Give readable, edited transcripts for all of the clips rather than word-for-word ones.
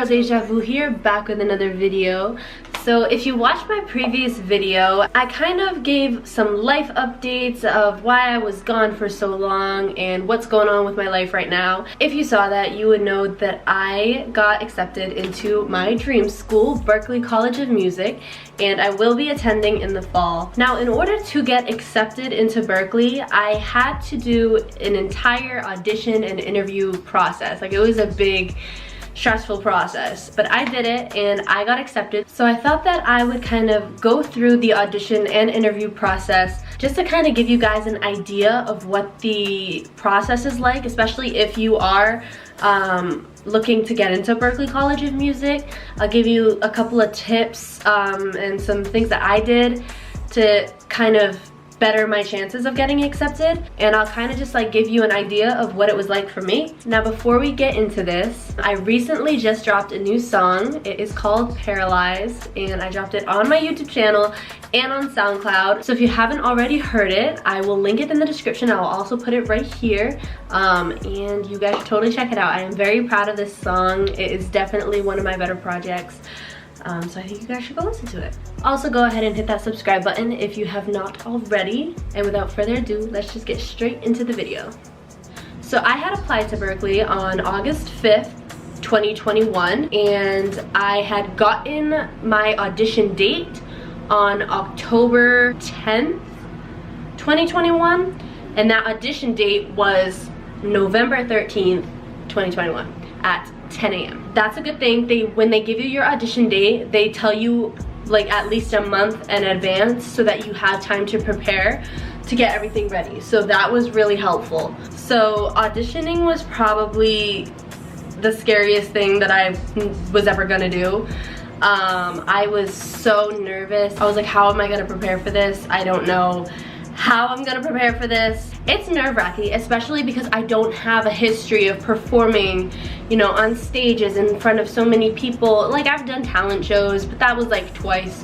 girl Deja Vu here, back with another video. So if you watched my previous video, I kind of gave some life updates of why I was gone for so long and what's going on with my life right now. If you saw that, you would know that I got accepted into my dream school, Berklee College of Music, and I will be attending in the fall. Now, in order to get accepted into Berklee, I had to do an entire audition and interview process. Like, it was a big, stressful process, but I did it and I got accepted. So I thought that I would kind of go through the audition and interview process just to kind of give you guys an idea of what the process is like, especially if you are looking to get into Berklee College of Music. I'll give you a couple of tips and some things that I did to kind of better my chances of getting accepted, and I'll kind of just like give you an idea of what it was like for me. Now, before we get into this, I recently just dropped a new song. It is called Paralyzed, and I dropped it on my YouTube channel and on SoundCloud. So if you haven't already heard it, I will link it in the description. I will also put it right here, and you guys should totally check it out. I am very proud of this song. It is definitely one of my better projects. So I think you guys should go listen to it. Also, go ahead and hit that subscribe button if you have not already. And without further ado, let's just get straight into the video. So I had applied to Berklee on August 5th, 2021, and I had gotten my audition date on October 10th, 2021, and that audition date was November 13th, 2021 at 10 a.m. That's a good thing. When they give you your audition date, they tell you like at least a month in advance so that you have time to prepare to get everything ready. So that was really helpful. So auditioning was probably the scariest thing that I was ever gonna do. I was so nervous. I was like, how am I gonna prepare for this? I don't know how I'm gonna prepare for this. It's nerve-wracking, especially because I don't have a history of performing, you know, on stages in front of so many people. Like, I've done talent shows, but that was like twice.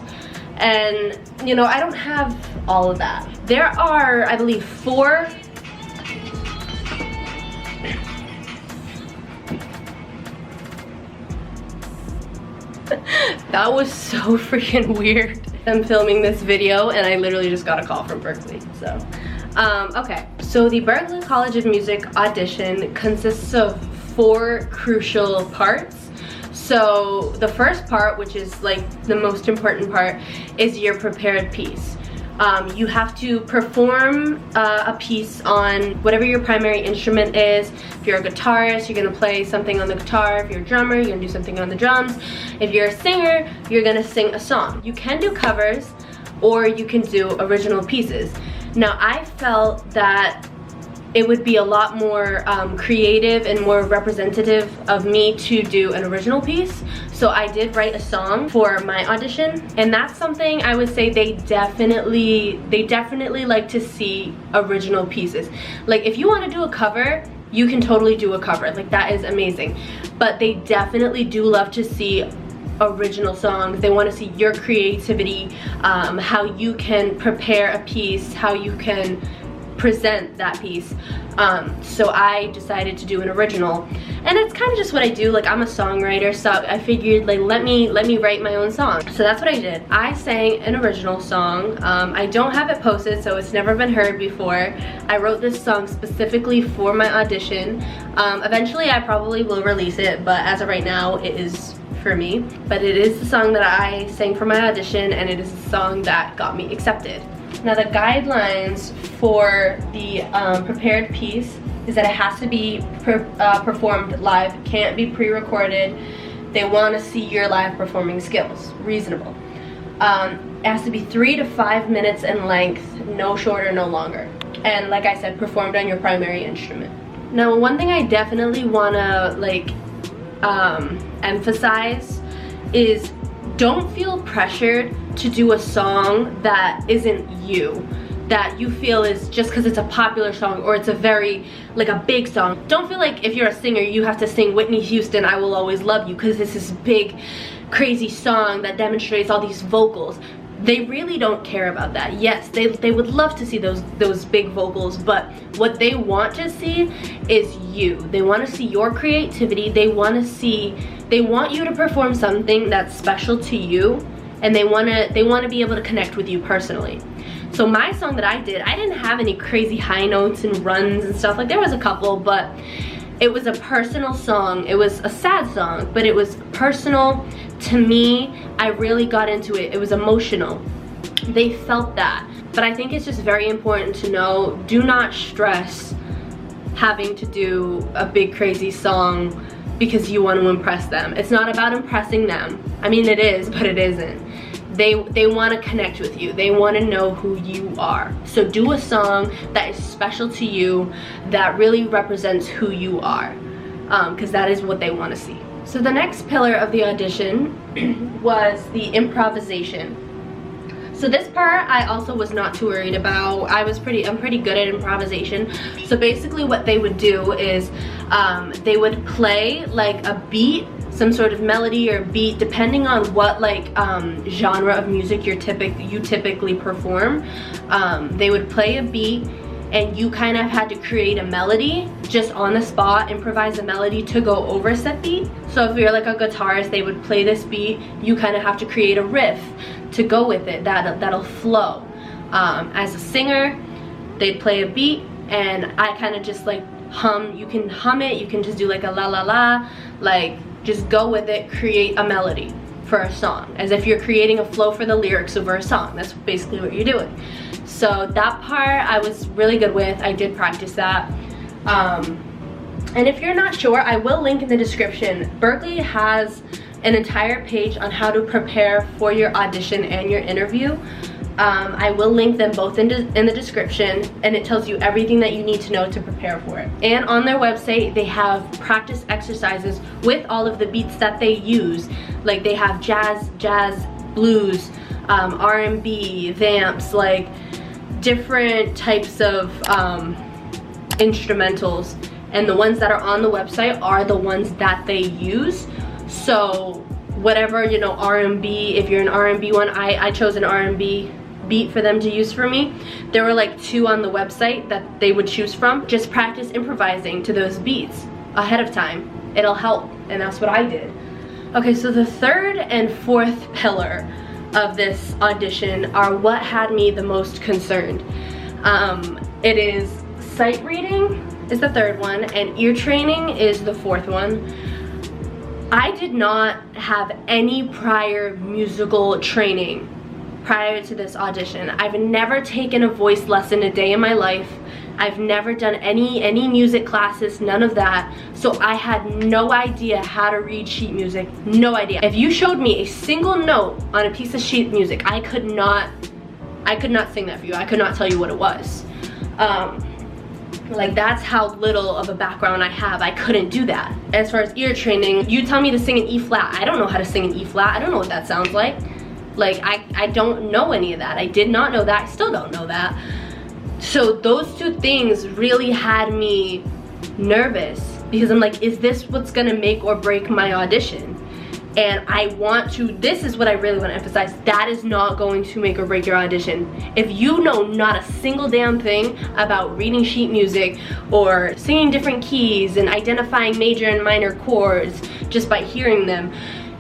And, you know, I don't have all of that. There are, I believe, 4 that was so freaking weird. I'm filming this video and I literally just got a call from Berklee, so. Okay, so the Berklee College of Music audition consists of 4 crucial parts. So the first part, which is like the most important part, is your prepared piece. You have to perform a piece on whatever your primary instrument is. If you're a guitarist, you're gonna play something on the guitar. If you're a drummer, you're gonna do something on the drums. If you're a singer, you're gonna sing a song. You can do covers or you can do original pieces. Now, I felt that it would be a lot more creative and more representative of me to do an original piece. So I did write a song for my audition, and that's something I would say they definitely like to see original pieces. Like, if you want to do a cover, you can totally do a cover. Like, that is amazing. But they definitely do love to see original songs. They want to see your creativity, how you can prepare a piece, how you can present that piece. So I decided to do an original, and it's kind of just what I do. Like, I'm a songwriter, so I figured, like, let me write my own song. So that's what I did. I sang an original song. I don't have it posted, so it's never been heard before. I wrote this song specifically for my audition. Eventually I probably will release it, but as of right now, it is for me. But it is the song that I sang for my audition, and it is the song that got me accepted. Now, the guidelines for the prepared piece is that it has to be performed live, can't be pre-recorded. They want to see your live performing skills. Reasonable. It has to be 3 to 5 minutes in length, no shorter, no longer. And like I said, performed on your primary instrument. Now, one thing I definitely want to like emphasize is don't feel pressured to do a song that isn't you, that you feel is just because it's a popular song or it's a very, like, a big song. Don't feel like if you're a singer you have to sing Whitney Houston, I Will Always Love You, because it's this big crazy song that demonstrates all these vocals. They really don't care about that. Yes, they would love to see those big vocals, but what they want to see is you. They want to see your creativity. They want you to perform something that's special to you, and they want to be able to connect with you personally. So my song that I didn't have any crazy high notes and runs and stuff. Like, there was a couple, but it was a personal song. It was a sad song, but it was personal to me. I really got into it. It was emotional. They felt that. But I think it's just very important to know, do not stress having to do a big crazy song because you want to impress them. It's not about impressing them. I mean, it is, but it isn't. They want to connect with you. They want to know who you are. So do a song that is special to you, that really represents who you are, because that is what they want to see. So the next pillar of the audition was the improvisation. So this part I also was not too worried about. I'm pretty good at improvisation. So basically what they would do is they would play like a beat, some sort of melody or beat, depending on what like genre of music you typically perform. They would play a beat, and you kind of had to create a melody just on the spot, improvise a melody to go over said beat. So if you're like a guitarist, they would play this beat, you kind of have to create a riff to go with it that'll flow. As a singer, they'd play a beat, and I kind of just like hum. You can hum it, you can just do like a la la la, like just go with it, create a melody for a song, as if you're creating a flow for the lyrics over a song. That's basically what you're doing. So that part I was really good with. I did practice that. And if you're not sure, I will link in the description. Berklee has an entire page on how to prepare for your audition and your interview. I will link them both in the description, and it tells you everything that you need to know to prepare for it. And on their website, they have practice exercises with all of the beats that they use. Like, they have jazz, blues, R&B, vamps, like different types of instrumentals, and the ones that are on the website are the ones that they use. So whatever, you know, R&B, if you're an R&B one, I chose an R&B beat for them to use for me. There were like 2 on the website that they would choose from. Just practice improvising to those beats ahead of time. It'll help, and that's what I did. Okay, so the third and fourth pillar of this audition are what had me the most concerned. It is sight reading is the third one, and ear training is the fourth one. I did not have any prior musical training prior to this audition. I've never taken a voice lesson a day in my life. I've never done any music classes, none of that. So I had no idea how to read sheet music, no idea. If you showed me a single note on a piece of sheet music, I could not sing that for you. I could not tell you what it was. Like, that's how little of a background I have. I couldn't do that. As far as ear training, you tell me to sing an E flat. I don't know how to sing an E flat. I don't know what that sounds like. Like, I don't know any of that. I did not know that. I still don't know that. So those 2 things really had me nervous, because I'm like, is this what's gonna make or break my audition? And this is what I really want to emphasize, that is not going to make or break your audition. If you know not a single damn thing about reading sheet music or singing different keys and identifying major and minor chords just by hearing them,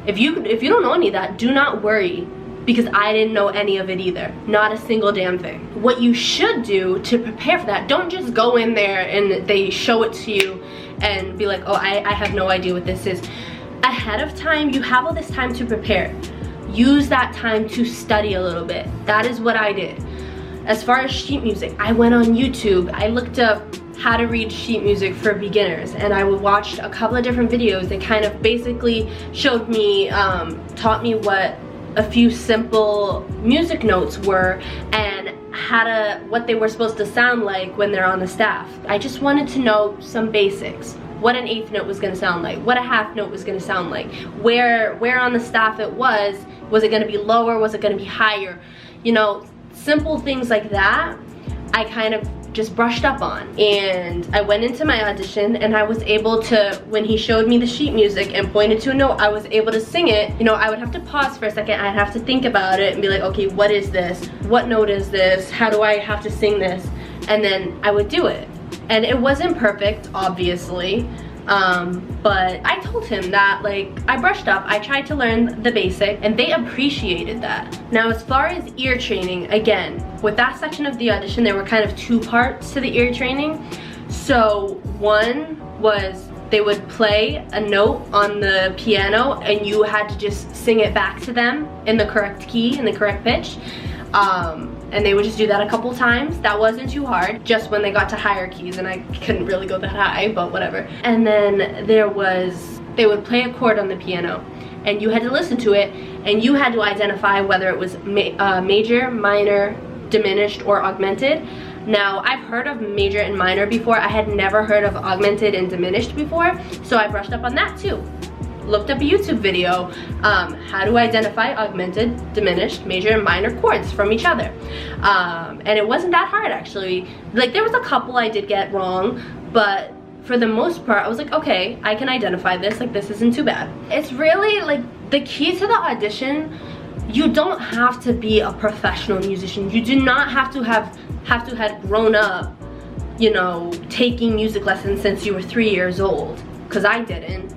if you don't know any of that, do not worry, because I didn't know any of it either. Not a single damn thing. What you should do to prepare for that, don't just go in there and they show it to you and be like, oh, I have no idea what this is. Ahead of time, you have all this time to prepare. Use that time to study a little bit. That is what I did. As far as sheet music, I went on YouTube. I looked up how to read sheet music for beginners, and I watched a couple of different videos that kind of basically showed me, taught me what a few simple music notes were and what they were supposed to sound like when they're on the staff. I just wanted to know some basics. What an eighth note was gonna sound like, what a half note was gonna sound like, where on the staff it was it gonna be lower, was it gonna be higher? You know, simple things like that. I kind of just brushed up on. And I went into my audition and I was able to, when he showed me the sheet music and pointed to a note, I was able to sing it. You know, I would have to pause for a second, I'd have to think about it and be like, okay, what is this? What note is this? How do I have to sing this? And then I would do it. And it wasn't perfect, obviously. But I told him that, like, I brushed up, I tried to learn the basic, and they appreciated that. Now, as far as ear training, again, with that section of the audition, there were kind of two parts to the ear training. So one was they would play a note on the piano and you had to just sing it back to them in the correct key, in the correct pitch. And they would just do that a couple times. That wasn't too hard, just when they got to higher keys, and I couldn't really go that high, but whatever. And then they would play a chord on the piano, and you had to listen to it, and you had to identify whether it was major, minor, diminished, or augmented. Now, I've heard of major and minor before. I had never heard of augmented and diminished before, so I brushed up on that too. Looked up a YouTube video, how to identify augmented, diminished, major, and minor chords from each other. And it wasn't that hard, actually. Like, there was a couple I did get wrong, but for the most part, I was like, okay, I can identify this, like, this isn't too bad. It's really, like, the key to the audition, you don't have to be a professional musician. You do not have to have grown up, you know, taking music lessons since you were 3 years old, because I didn't.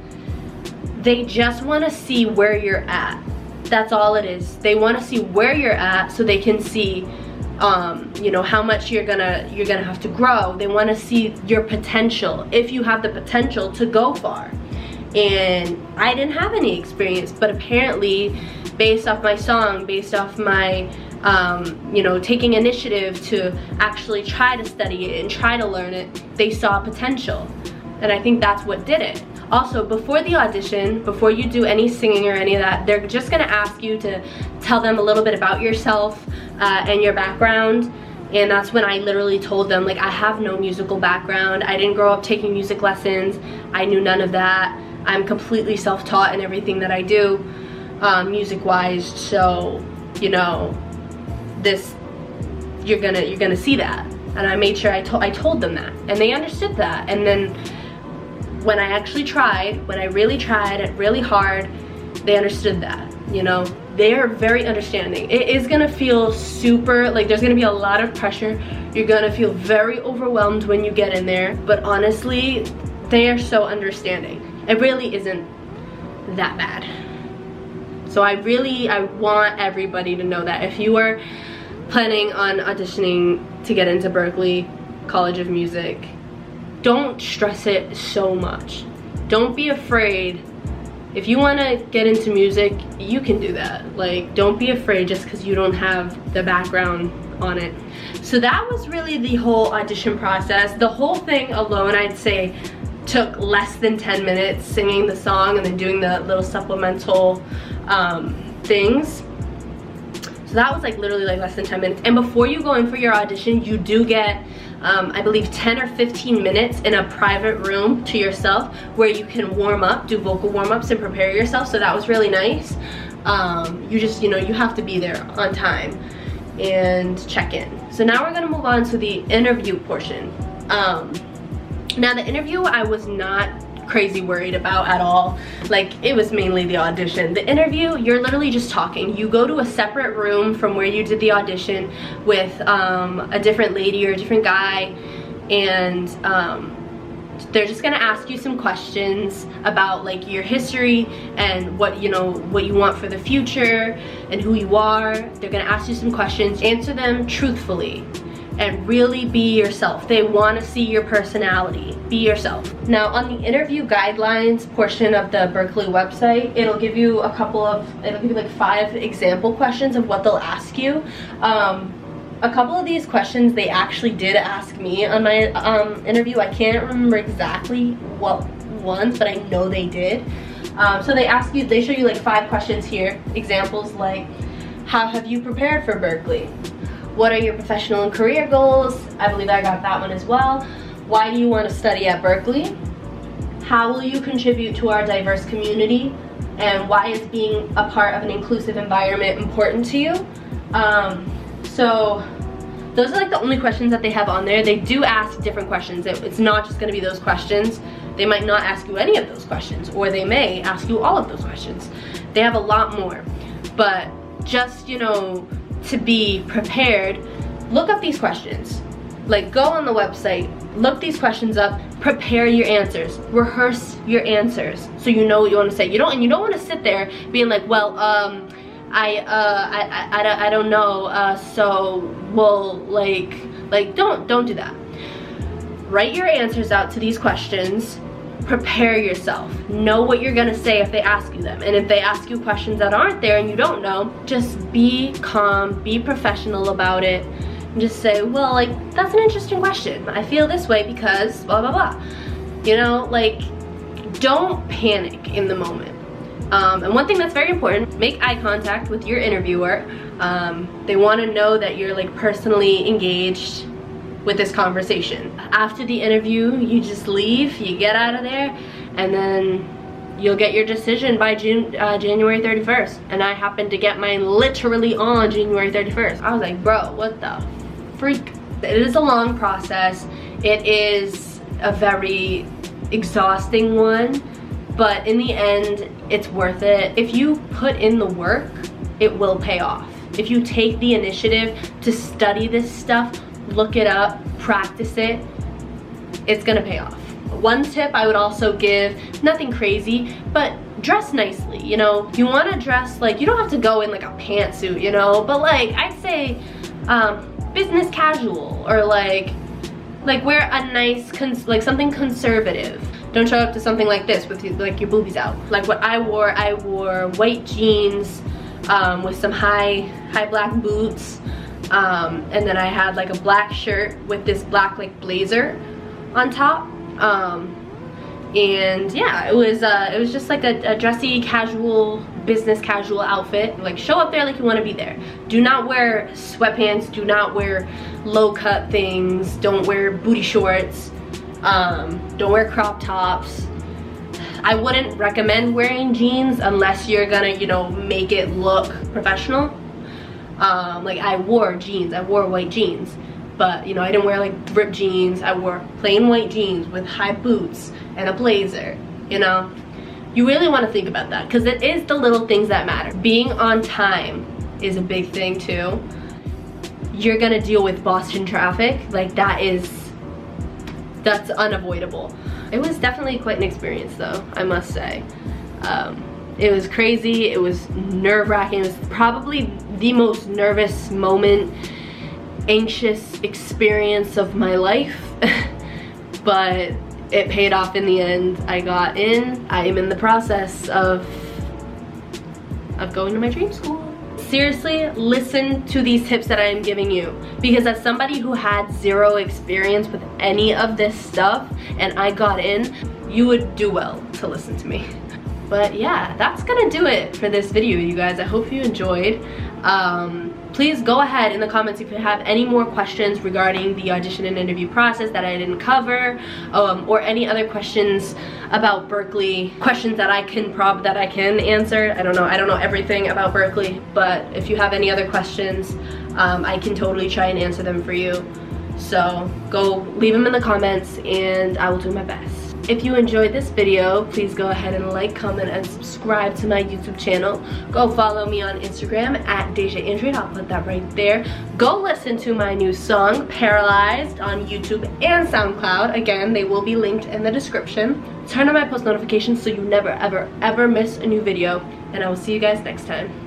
They just want to see where you're at. That's all it is. They want to see where you're at so they can see, you know, how much you're gonna have to grow. They want to see your potential, if you have the potential to go far. And I didn't have any experience, but apparently, based off my song, based off my, you know, taking initiative to actually try to study it and try to learn it, they saw potential. And I think that's what did it. Also, before the audition, before you do any singing or any of that, they're just gonna ask you to tell them a little bit about yourself and your background. And that's when I literally told them, like, I have no musical background. I didn't grow up taking music lessons. I knew none of that. I'm completely self-taught in everything that I do, music-wise. So, you know, this, you're gonna see that. And I made sure I told them that, and they understood that. And then when I actually tried, when I really tried it really hard, they understood that, you know. They are very understanding. It is gonna feel super, like, there's gonna be a lot of pressure. You're gonna feel very overwhelmed when you get in there, but honestly, they are so understanding. It really isn't that bad. So I want everybody to know that if you are planning on auditioning to get into Berklee College of Music, don't stress it so much. Don't be afraid. If you want to get into music, you can do that. Like, don't be afraid just because you don't have the background on it. So that was really the whole audition process. The whole thing alone, I'd say, took less than 10 minutes, singing the song and then doing the little supplemental things. So that was like literally like less than 10 minutes. And before you go in for your audition, you do get I believe 10 or 15 minutes in a private room to yourself where you can warm up, do vocal warm-ups and prepare yourself. So that was really nice. You just, you know, you have to be there on time and check in. So now we're gonna move on to the interview portion. Now the interview I was not crazy worried about at all. Like, it was mainly the audition. The interview, you're literally just talking. You go to a separate room from where you did the audition with a different lady or a different guy, and they're just gonna ask you some questions about like your history and what you know, what you want for the future and who you are. They're gonna ask you some questions. Answer them truthfully and really be yourself. They want to see your personality. Be yourself. Now, on the interview guidelines portion of the Berklee website, it'll give you like 5 example questions of what they'll ask you. A couple of these questions they actually did ask me on my interview. I can't remember exactly what ones, but I know they did. So they show you like 5 questions here. Examples like, how have you prepared for Berklee? What are your professional and career goals? I believe I got that one as well. Why do you want to study at Berklee? How will you contribute to our diverse community? And why is being a part of an inclusive environment important to you? So Those are like the only questions that they have on there. They do ask different questions. It's not just gonna be those questions. They might not ask you any of those questions, or they may ask you all of those questions. They have a lot more. But just, you know, to be prepared, look up these questions. Like, go on the website, look these questions up, prepare your answers, rehearse your answers so you know what you want to say. You don't want to sit there being like, well, I don't know, so well, like don't do that. Write your answers out to these questions. Prepare yourself. Know what you're gonna say if they ask you them. And if they ask you questions that aren't there and you don't know, just be calm, be professional about it, and just say, well, like, that's an interesting question. I feel this way because blah, blah, blah. You know, like, don't panic in the moment. And one thing that's very important, make eye contact with your interviewer. They wanna know that you're like personally engaged with this conversation. After the interview, you just leave, you get out of there, and then you'll get your decision by January 31st. And I happened to get mine literally on January 31st. I was like, bro, what the freak? It is a long process. It is a very exhausting one, but in the end, it's worth it. If you put in the work, it will pay off. If you take the initiative to study this stuff, look it up, practice it, it's gonna pay off. One tip I would also give, nothing crazy, but dress nicely, you know? You wanna dress like, you don't have to go in like a pantsuit, you know? But like, I'd say business casual, or like wear a nice, like something conservative. Don't show up to something like this with like your boobies out. Like what I wore white jeans with some high black boots. And then I had like a black shirt with this black like blazer on top. And yeah, it was just like a dressy, casual, business casual outfit. Like, show up there like you want to be there. Do not wear sweatpants, do not wear low cut things, don't wear booty shorts, don't wear crop tops. I wouldn't recommend wearing jeans unless you're gonna, you know, make it look professional. Like, I wore jeans, I wore white jeans, but you know, I didn't wear like ripped jeans. I wore plain white jeans with high boots and a blazer. You know, you really want to think about that, because it is the little things that matter. Being on time is a big thing too. You're gonna deal with Boston traffic, like that's unavoidable. It was definitely quite an experience though, I must say. It was crazy, it was nerve-wracking. It was probably the most nervous moment, anxious experience of my life. But it paid off in the end. I got in. I am in the process of going to my dream school. Seriously, listen to these tips that I am giving you, because as somebody who had zero experience with any of this stuff and I got in, you would do well to listen to me. But yeah, that's gonna do it for this video, you guys. I hope you enjoyed. Please go ahead in the comments if you have any more questions regarding the audition and interview process that I didn't cover, or any other questions about Berklee, questions that I can answer. I don't know everything about Berklee, but if you have any other questions, I can totally try and answer them for you. So go leave them in the comments and I will do my best. If you enjoyed this video, please go ahead and like, comment, and subscribe to my YouTube channel. Go follow me on Instagram at DejaAndroid. I'll put that right there. Go listen to my new song, Paralyzed, on YouTube and SoundCloud. Again, they will be linked in the description. Turn on my post notifications so you never, ever, ever miss a new video. And I will see you guys next time.